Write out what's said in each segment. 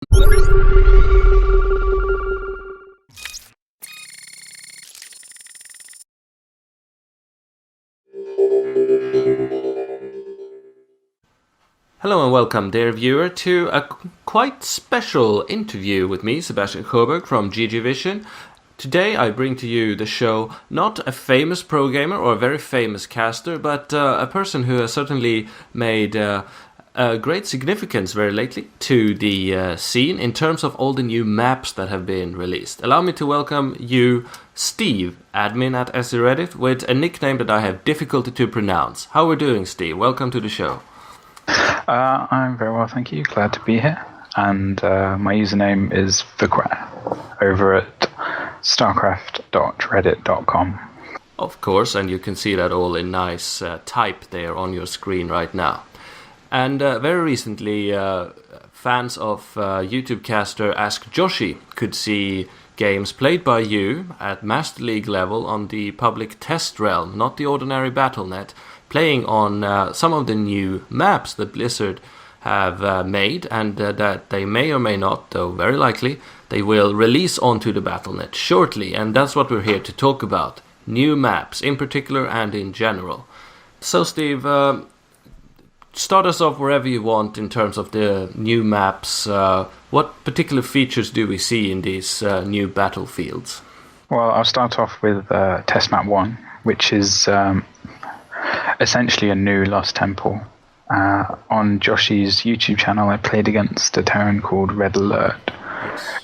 Hello and welcome, dear viewer, to a quite special interview with me, Sebastian Sjöberg from GGvision. Today I bring to you the show not a famous pro gamer or a very famous caster, but a person who has certainly made a great significance very lately to the scene in terms of all the new maps that have been released. Allow me to welcome you, Steve, admin at SCreddit, with a nickname that I have difficulty to pronounce. How are we doing, Steve? Welcome to the show. I'm very well, thank you. Glad to be here. And my username is Vequeth over at starcraft.reddit.com. Of course, and you can see that all in nice type there on your screen right now. And very recently, fans of YouTube caster AskJoshy could see games played by you at Master League level on the public test realm, not the ordinary BattleNet, playing on some of the new maps that Blizzard have made, and that they may or may not, though very likely, they will release onto the BattleNet shortly, and that's what we're here to talk about. New maps, in particular and in general. So Steve, start us off wherever you want in terms of the new maps. What particular features do we see in these new battlefields? Well, I'll start off with Test Map 1, which is essentially a new Lost Temple. On Joshy's YouTube channel, I played against a Terran called Red Alert,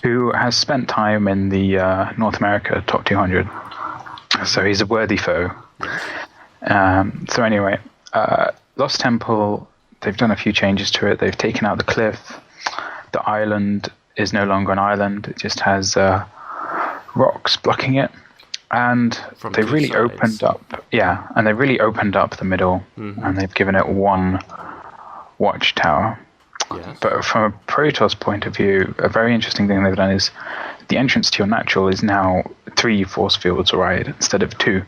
who has spent time in the North America top 200. So he's a worthy foe. So anyway, Lost Temple, they've done a few changes to it. They've taken out the cliff. The island is no longer an island. It just has rocks blocking it. And they've really opened up, and they've really opened up the middle, and they've given it one watchtower. Yes. But from a Protoss point of view, a very interesting thing they've done is the entrance to your natural is now 3 force fields wide instead of 2,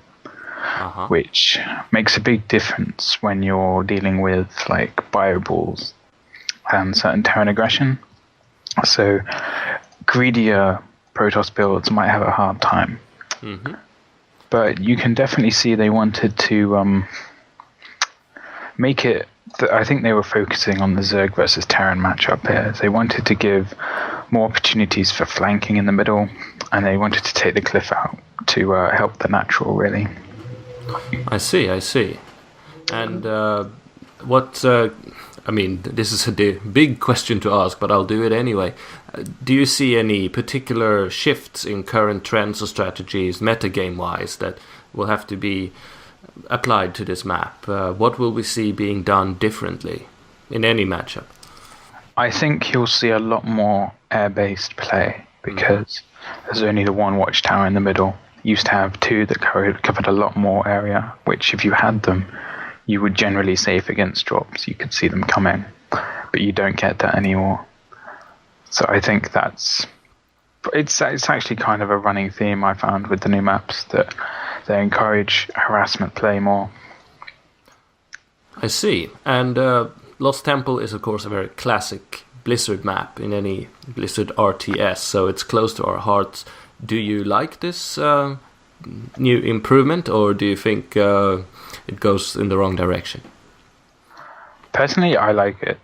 which makes a big difference when you're dealing with like bioballs and certain Terran aggression. So greedier Protoss builds might have a hard time. But you can definitely see they wanted to make it. I think they were focusing on the Zerg versus Terran matchup here. They wanted to give more opportunities for flanking in the middle, and they wanted to take the cliff out to help the natural, really. I see. And I mean, this is a big question to ask, but I'll do it anyway. Do you see any particular shifts in current trends or strategies, metagame-wise, that will have to be applied to this map? What will we see being done differently in any matchup? I think you'll see a lot more air-based play, because there's only the one watchtower in the middle. You used to have 2 that covered a lot more area, which if you had them, you would generally safe against drops. You could see them coming, but you don't get that anymore. So I think it's actually kind of a running theme I found with the new maps, that they encourage harassment play more. I see. And Lost Temple is, of course, a very classic Blizzard map in any Blizzard RTS, so it's close to our hearts. Do you like this new improvement, or do you think it goes in the wrong direction? Personally, I like it.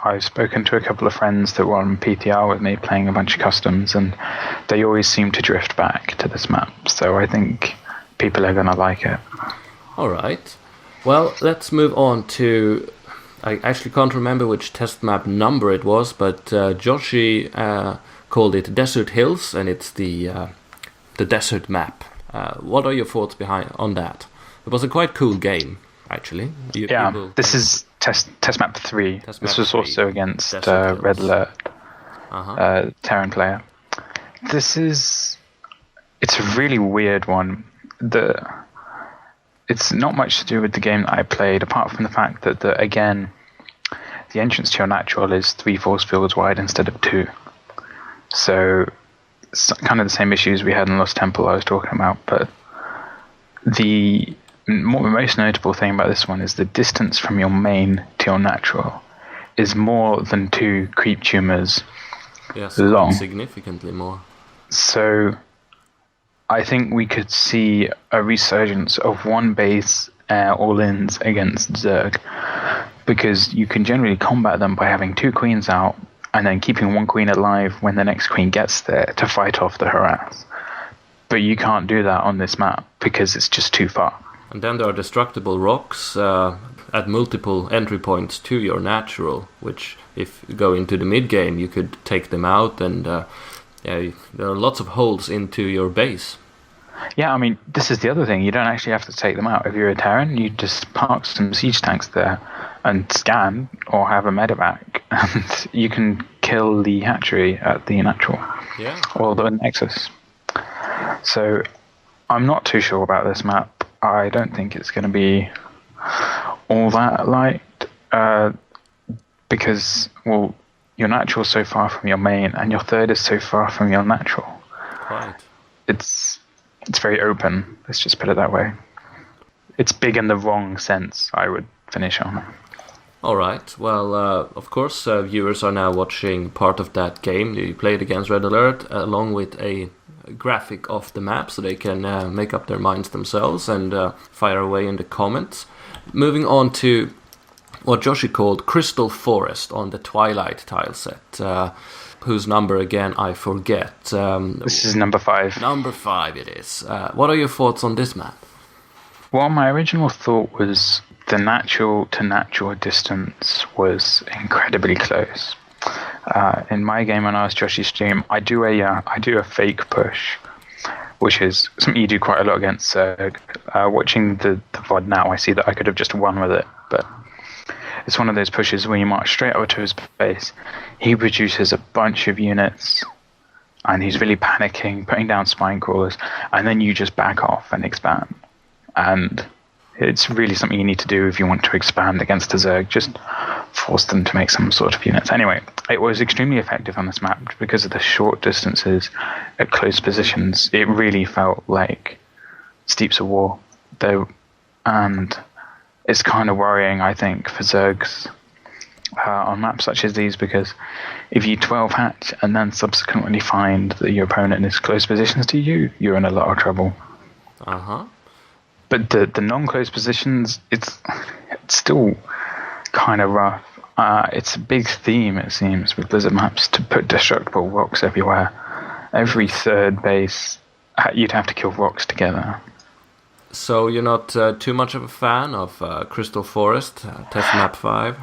I've spoken to a couple of friends that were on PTR with me playing a bunch of customs, and they always seem to drift back to this map. So I think people are going to like it. All right. Well, let's move on to... I actually can't remember which test map number it was, but Joshy called it Desert Hills, and it's the desert map. What are your thoughts on that? It was a quite cool game, actually. This is test map 3. This was also against Red Alert, Terran player. It's a really weird one. It's not much to do with the game that I played, apart from the fact that again, the entrance to your natural is 3 force fields wide instead of 2. So it's kind of the same issues we had in Lost Temple I was talking about, but the most notable thing about this one is the distance from your main to your natural is more than 2 creep tumors Yes, long. significantly more. So I think we could see a resurgence of 1 base all-ins against Zerg, because you can generally combat them by having 2 queens out and then keeping 1 queen alive when the next queen gets there to fight off the harass. But you can't do that on this map because it's just too far. And then there are destructible rocks at multiple entry points to your natural, which if you go into the mid-game you could take them out, and there are lots of holes into your base. Yeah, I mean, this is the other thing. You don't actually have to take them out. If you're a Terran, you just park some siege tanks there and scan or have a medevac, and you can kill the hatchery at the natural or the nexus. So I'm not too sure about this map. I don't think it's going to be all that liked because, well, your natural is so far from your main and your third is so far from your natural. Right. It's very open. Let's just put it that way. It's big in the wrong sense, I would finish on. All right. Well, of course, viewers are now watching part of that game. You played against Red Alert along with a graphic of the map, so they can make up their minds themselves and fire away in the comments. Moving on to what Joshy called Crystal Forest on the Twilight tile set, whose number again I forget. This is number 5. Number 5 it is. What are your thoughts on this map? Well, my original thought was the natural to natural distance was incredibly close. In my game on AskJoshy stream, I do a fake push, which is something you do quite a lot against Zerg. Watching the VOD now, I see that I could have just won with it, but it's one of those pushes where you march straight over to his base. He produces a bunch of units, and he's really panicking, putting down spine crawlers, and then you just back off and expand. And it's really something you need to do if you want to expand against a Zerg. Just force them to make some sort of units. Anyway, it was extremely effective on this map because of the short distances at close positions. It really felt like Steeps of War, though, and it's kind of worrying, I think, for Zergs on maps such as these, because if you 12 hatch and then subsequently find that your opponent is close positions to you, you're in a lot of trouble. But the non-close positions, it's still kind of rough. It's a big theme, it seems, with Blizzard maps to put destructible rocks everywhere. Every third base, you'd have to kill rocks together. So you're not too much of a fan of Crystal Forest, Test Map 5?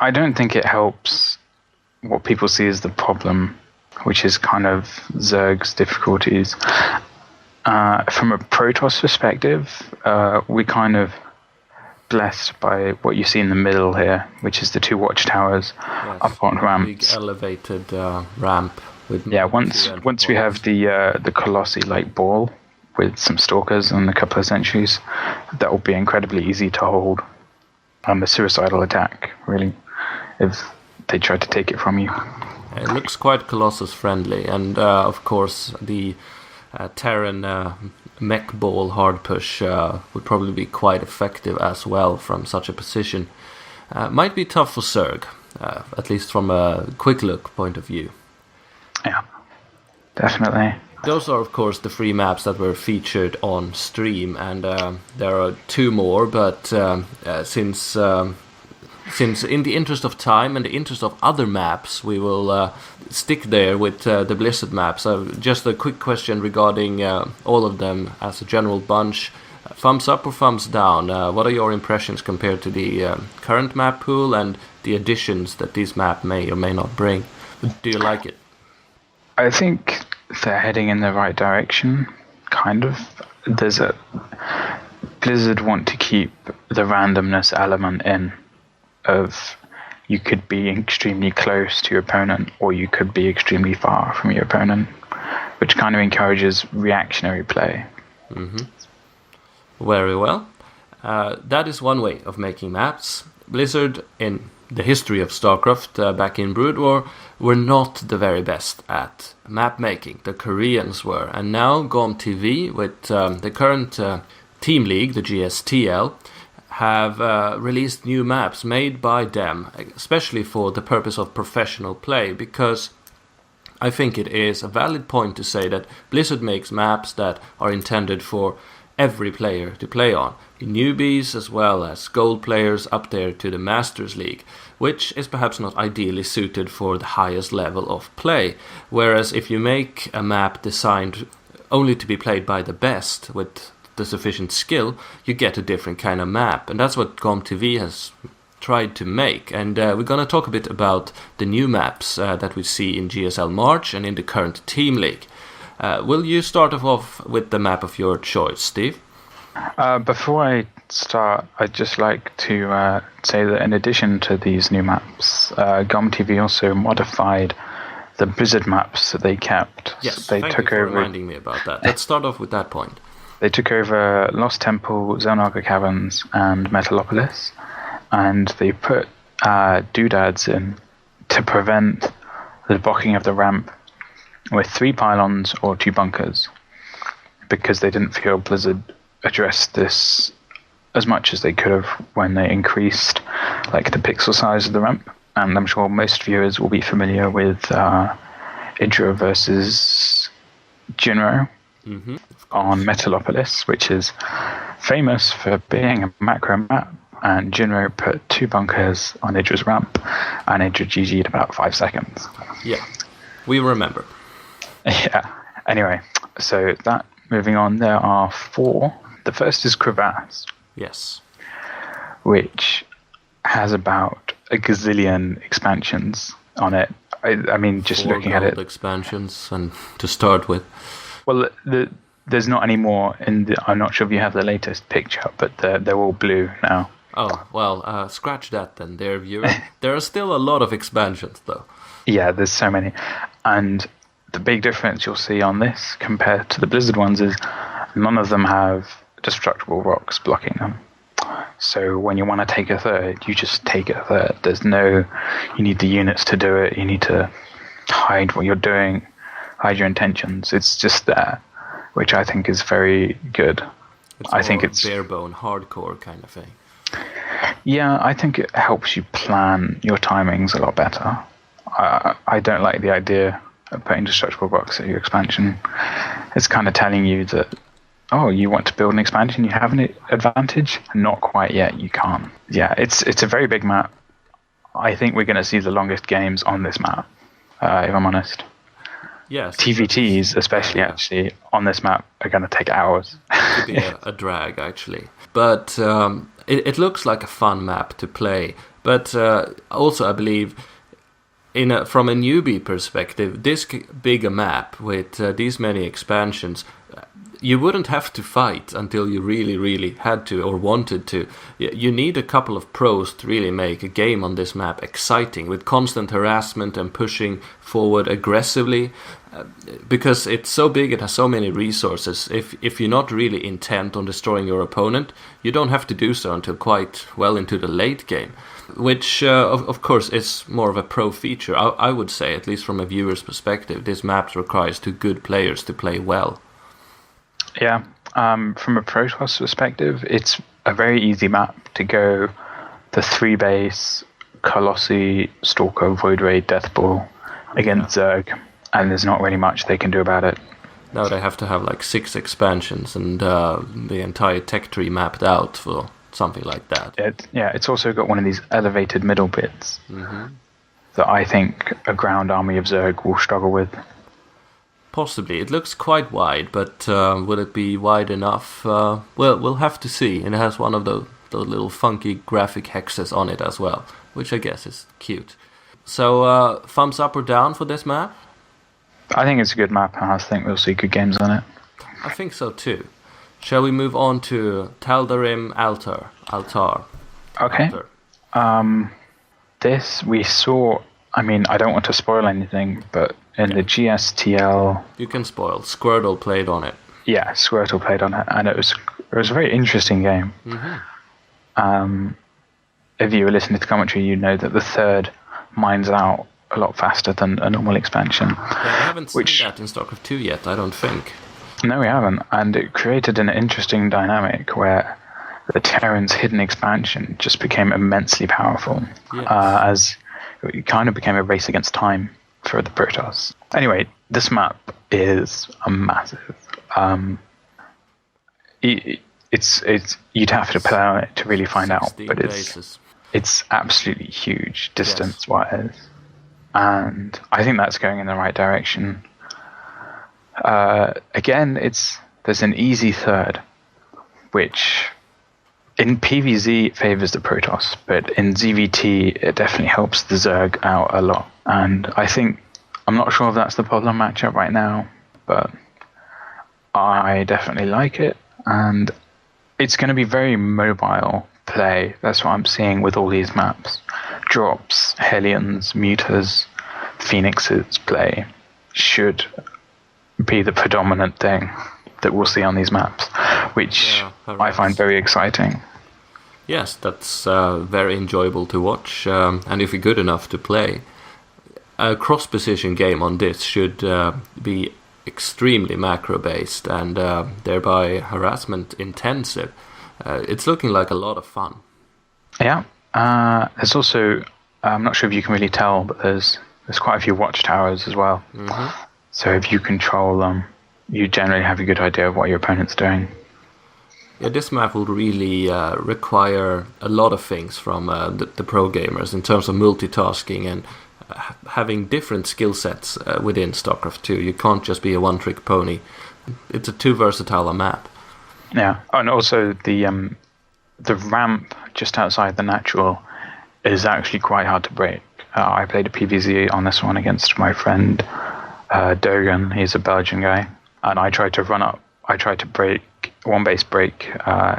I don't think it helps what people see as the problem, which is kind of Zerg's difficulties. From a Protoss perspective, we're kind of blessed by what you see in the middle here, which is the 2 watchtowers up on ramps. Big elevated ramp. With once we have the Colossi-like ball with some stalkers and a couple of sentries, that will be incredibly easy to hold. A suicidal attack, really, if they try to take it from you. It looks quite Colossus friendly, and of course the Terran mech ball hard push would probably be quite effective as well from such a position. Might be tough for Zerg, at least from a quick look point of view. Yeah, definitely. Those are of course the 3 maps that were featured on stream, and there are 2 more, but since in the interest of time and the interest of other maps, we will stick there with the Blizzard maps. Just a quick question regarding all of them as a general bunch. Thumbs up or thumbs down? What are your impressions compared to the current map pool and the additions that this map may or may not bring? Do you like it? I think they're heading in the right direction, kind of. Blizzard want to keep the randomness element in, of you could be extremely close to your opponent or you could be extremely far from your opponent, which kind of encourages reactionary play. Very well. That is one way of making maps. Blizzard, in the history of StarCraft back in Brood War, were not the very best at map making. The Koreans were, and now GomTV with the current Team League, the GSTL, have released new maps made by them, especially for the purpose of professional play, because I think it is a valid point to say that Blizzard makes maps that are intended for every player to play on, newbies as well as gold players up there to the Masters League, which is perhaps not ideally suited for the highest level of play. Whereas if you make a map designed only to be played by the best with the sufficient skill, you get a different kind of map, and that's what GomTV has tried to make. And we're going to talk a bit about the new maps that we see in GSL March and in the current Team League. Will you start off with the map of your choice, Steve? Before I start, I'd just like to say that in addition to these new maps, GomTV also modified the Blizzard maps that they kept. Yes, they thank took you for over. reminding me about that. Let's start off with that point. They took over Lost Temple, Zonaga Caverns, and Metalopolis, and they put doodads in to prevent the blocking of the ramp with 3 pylons or 2 bunkers, because they didn't feel Blizzard addressed this as much as they could have when they increased like the pixel size of the ramp. And I'm sure most viewers will be familiar with Idra versus Jinro on Metalopolis, which is famous for being a macro map, and Jinro put 2 bunkers on Idra's ramp, and Idra GG'd about 5 seconds. Yeah, we remember. Yeah. Anyway, so that moving on, there are 4. The first is Crevasse. Yes. Which has about a gazillion expansions on it. I mean, just 4 looking at it. Expansions, and to start with. Well, there's not any more in the. I'm not sure if you have the latest picture, but they're all blue now. Oh well, scratch that then, there, viewer. There are still a lot of expansions, though. Yeah, there's so many, and the big difference you'll see on this compared to the Blizzard ones is none of them have destructible rocks blocking them. So when you want to take a third, you just take a third. There's no, you need the units to do it. You need to hide what you're doing, hide your intentions. It's just there, which I think is very good. I think it's bare bone, hardcore kind of thing. Yeah, I think it helps you plan your timings a lot better. I don't like the idea of putting destructible rocks at your expansion. It's kind of telling you that, oh, you want to build an expansion, you have an advantage? Not quite yet, you can't. Yeah, it's a very big map. I think we're going to see the longest games on this map, if I'm honest. Yes. TVTs, especially, actually, on this map are going to take hours. It could be a drag, actually. But it looks like a fun map to play. But also, I believe, from a newbie perspective, this big a map with these many expansions, you wouldn't have to fight until you really, really had to or wanted to. You need a couple of pros to really make a game on this map exciting, with constant harassment and pushing forward aggressively, because it's so big, it has so many resources. If you're not really intent on destroying your opponent, you don't have to do so until quite well into the late game, which of course is more of a pro feature. I would say, at least from a viewer's perspective, this map requires 2 good players to play well. Yeah, from a Protoss perspective, it's a very easy map to go the 3 base, Colossi, Stalker, Void Raid, Deathball against Zerg, and there's not really much they can do about it. Now they have to have like 6 expansions and the entire tech tree mapped out for something like that. It's also got one of these elevated middle bits that I think a ground army of Zerg will struggle with. Possibly. It looks quite wide, but will it be wide enough? Well, we'll have to see. And it has one of the little funky graphic hexes on it as well, which I guess is cute. So, thumbs up or down for this map? I think it's a good map, and I think we'll see good games on it. I think so too. Shall we move on to tal'darim Altar? Okay. This we saw. I mean, I don't want to spoil anything, but in the GSTL... You can spoil. Squirtle played on it. Yeah, Squirtle played on it, and it was a very interesting game. If you were listening to the commentary, you know that the third mines out a lot faster than a normal expansion. Yeah, we haven't seen that in StarCraft 2 yet, I don't think. No, we haven't, and it created an interesting dynamic where the Terran's hidden expansion just became immensely powerful, as it kind of became a race against time for the Protoss. Anyway, this map is a massive. It's you'd have to play on it to really find out, but it's absolutely huge distance-wise, and I think that's going in the right direction. Again, there's an easy third, which in PvZ favors the Protoss, but in ZVT it definitely helps the Zerg out a lot. And I'm not sure if that's the problem matchup right now, but I definitely like it, and it's going to be very mobile play. That's what I'm seeing with all these maps. Drops, Hellions, Mutas, Phoenixes play should be the predominant thing that we'll see on these maps, which I find very exciting. Yes, that's very enjoyable to watch, and if you're good enough to play, a cross-position game on this should be extremely macro-based and thereby harassment-intensive. It's looking like a lot of fun. Yeah, there's also, I'm not sure if you can really tell, but there's quite a few watchtowers as well. Mm-hmm. So if you control them, you generally have a good idea of what your opponent's doing. Yeah, this map will really require a lot of things from the pro gamers in terms of multitasking and having different skill sets within StarCraft 2. You can't just be a one-trick pony. It's a too versatile a map. Yeah, and also the ramp just outside the natural is actually quite hard to break. I played a PvZ on this one against my friend Dogan. He's a Belgian guy, and I tried to break one base break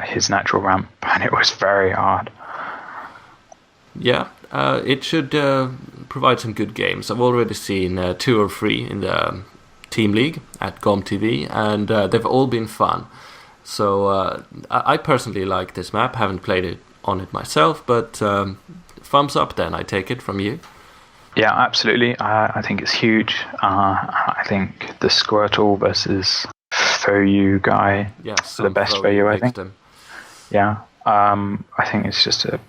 his natural ramp, and it was very hard. Yeah, it should provide some good games. I've already seen 2 or 3 in the Team League at GomTV, and they've all been fun. So I personally like this map. Haven't played it on it myself, but thumbs up then, I take it from you. Yeah, absolutely. I think it's huge. I think the Squirtle versus Foyu guy, the best Foyu, I think. Yeah, I think it's just a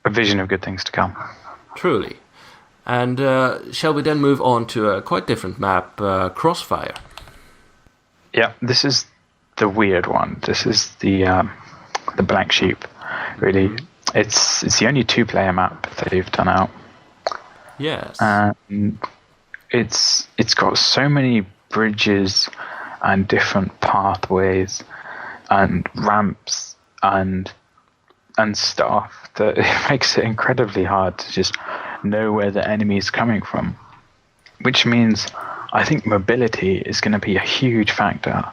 vision of good things to come. Truly. And shall we then move on to a quite different map, Crossfire? Yeah, this is the weird one. This is the Black Sheep, really. It's the only 2-player map that they've done out. Yes. And it's got so many bridges and different pathways and ramps and stuff that it makes it incredibly hard to just know where the enemy is coming from. Which means I think mobility is going to be a huge factor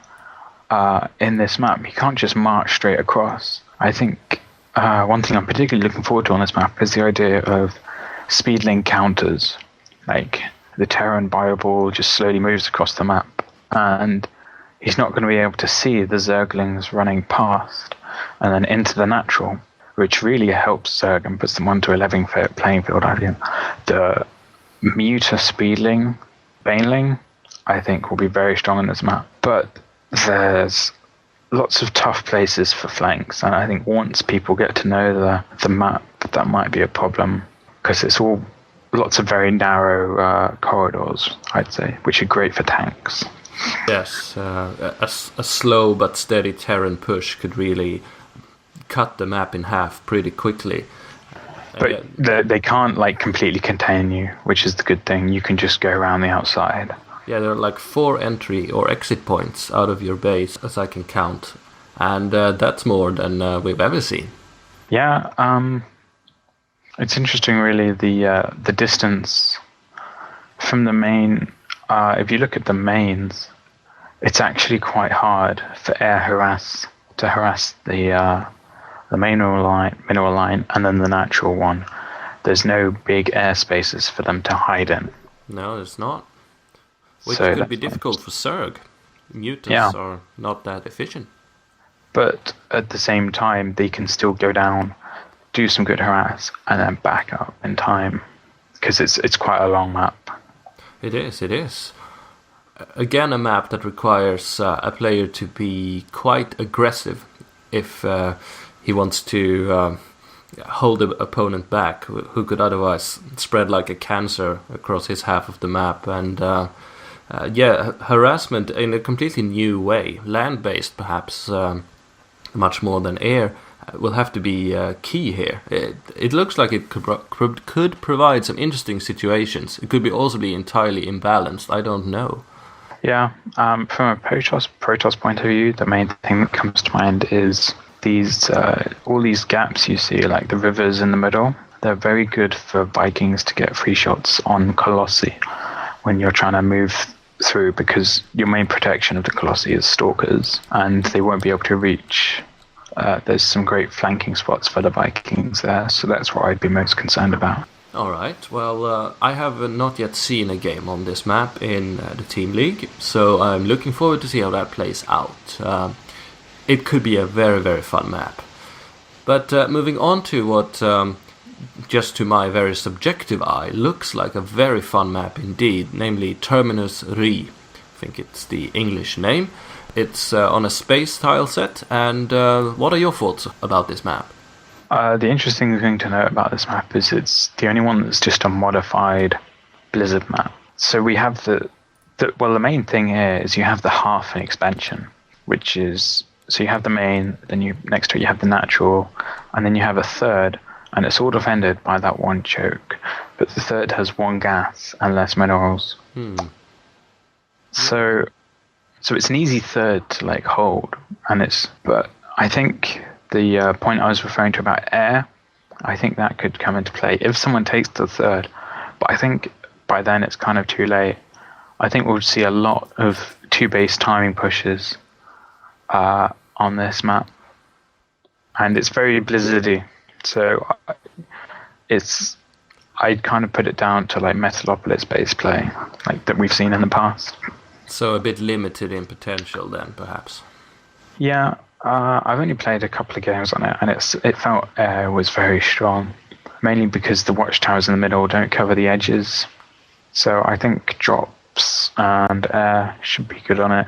in this map. You can't just march straight across. I think one thing I'm particularly looking forward to on this map is the idea of speed link counters. Like the Terran Bioball just slowly moves across the map, and he's not going to be able to see the Zerglings running past and then into the natural, which really helps Zerg and puts them onto a level playing field. I think the Muta Speedling, Baneling, I think will be very strong in this map. But there's lots of tough places for flanks, and I think once people get to know the map, that might be a problem, because it's all lots of very narrow corridors, I'd say, which are great for tanks. Yes, a slow but steady Terran push could really cut the map in half pretty quickly. But they can't completely contain you, which is the good thing. You can just go around the outside. Yeah, there are 4 entry or exit points out of your base, as I can count, and that's more than we've ever seen. Yeah, it's interesting, really, the distance from the main. If you look at the mains, it's actually quite hard for air to harass the mineral line, and then the natural one. There's no big air spaces for them to hide in. No, there's not. Which could be difficult for Zerg. Mutants are not that efficient. But at the same time, they can still go down, do some good harass, and then back up in time, because it's quite a long map. It is. Again, a map that requires a player to be quite aggressive if he wants to hold the opponent back, who could otherwise spread like a cancer across his half of the map. And harassment in a completely new way, land-based perhaps, much more than air, will have to be key here. It looks like it could provide some interesting situations. It could also be entirely imbalanced. I don't know. Yeah, from a Protoss point of view, the main thing that comes to mind is all these gaps you see, like the rivers in the middle. They're very good for Vikings to get free shots on Colossi when you're trying to move through, because your main protection of the Colossi is stalkers, and they won't be able to reach. There's some great flanking spots for the Vikings there, so that's what I'd be most concerned about. Alright, well, I have not yet seen a game on this map in the Team League, so I'm looking forward to see how that plays out. It could be a very, very fun map. But moving on to what, just to my very subjective eye, looks like a very fun map indeed, namely Terminus Re. I think it's the English name. It's on a space tile set, and what are your thoughts about this map? The interesting thing to note about this map is it's the only one that's just a modified Blizzard map. So we have the main thing here is you have the half and expansion, which is, so you have the main, then next to it you have the natural, and then you have a third, and it's all defended by that one choke, but the third has one gas and less minerals. So it's an easy third to like hold, but I think the point I was referring to about air, I think that could come into play if someone takes the third, but I think by then it's kind of too late. I think we'll see a lot of 2-base timing pushes on this map, and it's very Blizzardy, so I'd kind of put it down to like Metalopolis base play, like that we've seen in the past. So a bit limited in potential then, perhaps. Yeah, I've only played a couple of games on it, and it felt air was very strong, mainly because the watchtowers in the middle don't cover the edges. So I think drops and air should be good on it.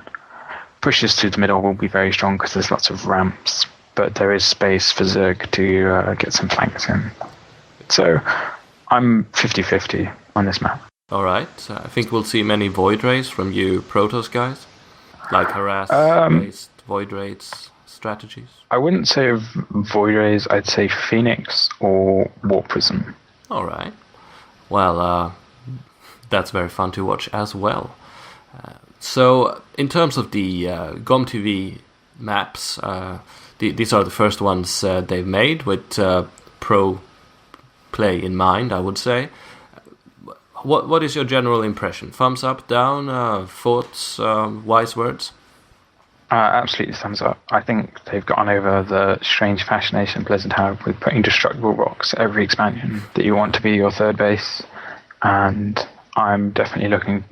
Pushes through the middle will be very strong because there's lots of ramps, but there is space for Zerg to get some flanks in. So I'm 50-50 on this map. Alright, I think we'll see many Void Rays from you Protoss guys, like harass-based Void Raids strategies. I wouldn't say Void Rays, I'd say Phoenix or Warp Prism. Alright, well, that's very fun to watch as well. So, in terms of the GomTV maps, these are the first ones they've made with pro play in mind, I would say. What is your general impression? Thumbs up, down, thoughts, wise words? Absolutely thumbs up. I think they've gotten over the strange fascination Blizzard have with putting destructible rocks at every expansion that you want to be your third base, and I'm definitely looking.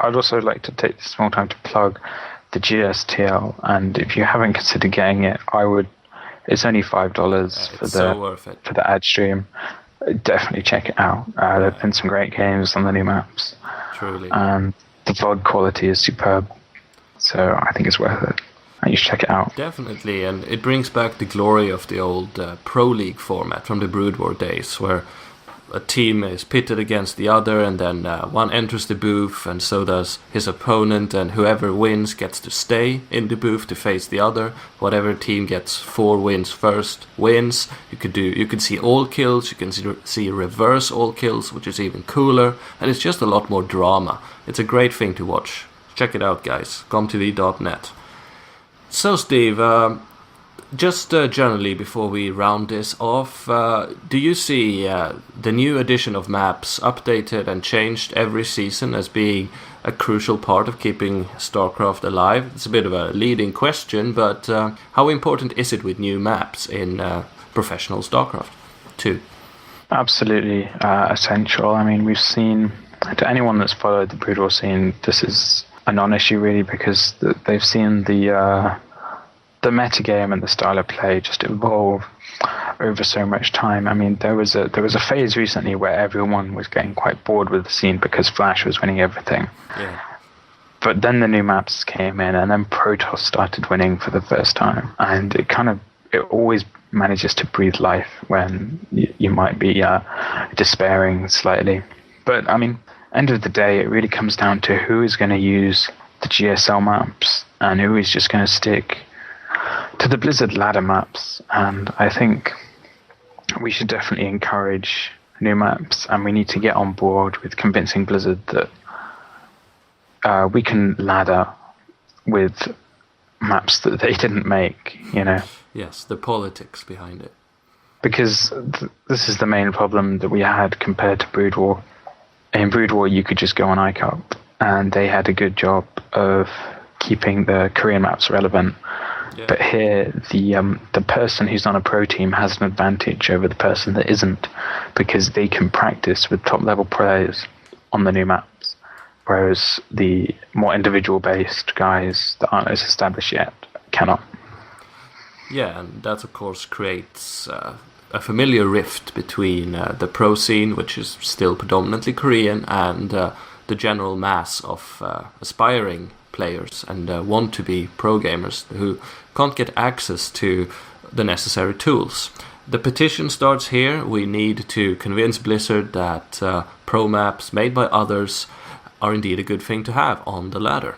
I'd also like to take this small time to plug the GSTL, and if you haven't considered getting it, I would. It's only $5 for the ad stream. Definitely check it out. There've been some great games on the new maps. Truly. And the VOD quality is superb, so I think it's worth it. And you should check it out. Definitely, and it brings back the glory of the old Pro League format from the Brood War days, where a team is pitted against the other, and then one enters the booth, and so does his opponent, and whoever wins gets to stay in the booth to face the other. Whatever team gets 4 wins first wins. You could see all kills, you can see reverse all kills, which is even cooler, and it's just a lot more drama. It's a great thing to watch. Check it out, guys. GomTV.net. So, Steve, just generally, before we round this off, do you see the new edition of maps updated and changed every season as being a crucial part of keeping StarCraft alive? It's a bit of a leading question, but how important is it with new maps in professional StarCraft 2? Absolutely essential. I mean, we've seen, to anyone that's followed the Brood War scene, this is a non-issue really, because they've seen the metagame and the style of play just evolve over so much time. I mean, there was a phase recently where everyone was getting quite bored with the scene because Flash was winning everything. Yeah. But then the new maps came in, and then Protoss started winning for the first time, and it always manages to breathe life when you might be despairing slightly. But I mean, end of the day, it really comes down to who is going to use the GSL maps and who is just going to stick to the Blizzard ladder maps. And I think we should definitely encourage new maps, and we need to get on board with convincing Blizzard that we can ladder with maps that they didn't make, Yes, the politics behind it. Because this is the main problem that we had compared to Brood War. In Brood War, you could just go on ICOP, and they had a good job of keeping the Korean maps relevant. Yeah. But here, the person who's on a pro team has an advantage over the person that isn't, because they can practice with top-level players on the new maps, whereas the more individual-based guys that aren't as established yet cannot. Yeah, and that of course creates a familiar rift between the pro scene, which is still predominantly Korean, and the general mass of aspiring players and want-to-be pro gamers who can't get access to the necessary tools. The petition starts here. We need to convince Blizzard that pro maps made by others are indeed a good thing to have on the ladder.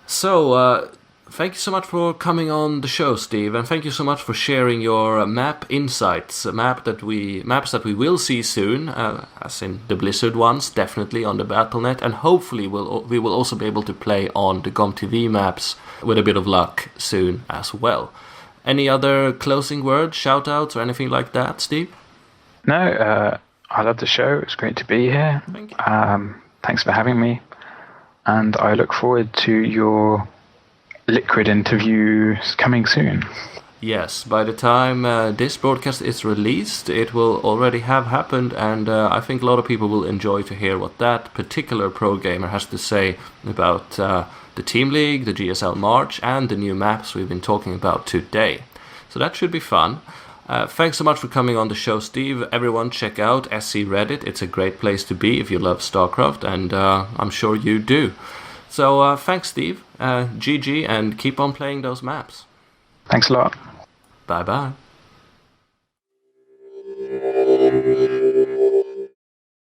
So, thank you so much for coming on the show, Steve, and thank you so much for sharing your map insights, maps that we will see soon, as in the Blizzard ones, definitely on the Battle.net, and hopefully we will also be able to play on the GomTV maps with a bit of luck soon as well. Any other closing words, shout-outs, or anything like that, Steve? No, I love the show. It's great to be here. Thank you. Thanks for having me, and I look forward to your Liquid interviews coming soon. Yes, by the time this broadcast is released, it will already have happened, and I think a lot of people will enjoy to hear what that particular pro gamer has to say about the Team League, the GSL March, and the new maps we've been talking about today. So that should be fun. Thanks so much for coming on the show, Steve. Everyone check out SCreddit. It's a great place to be if you love StarCraft, and I'm sure you do. So thanks, Steve. GG, and keep on playing those maps. Thanks a lot. Bye-bye.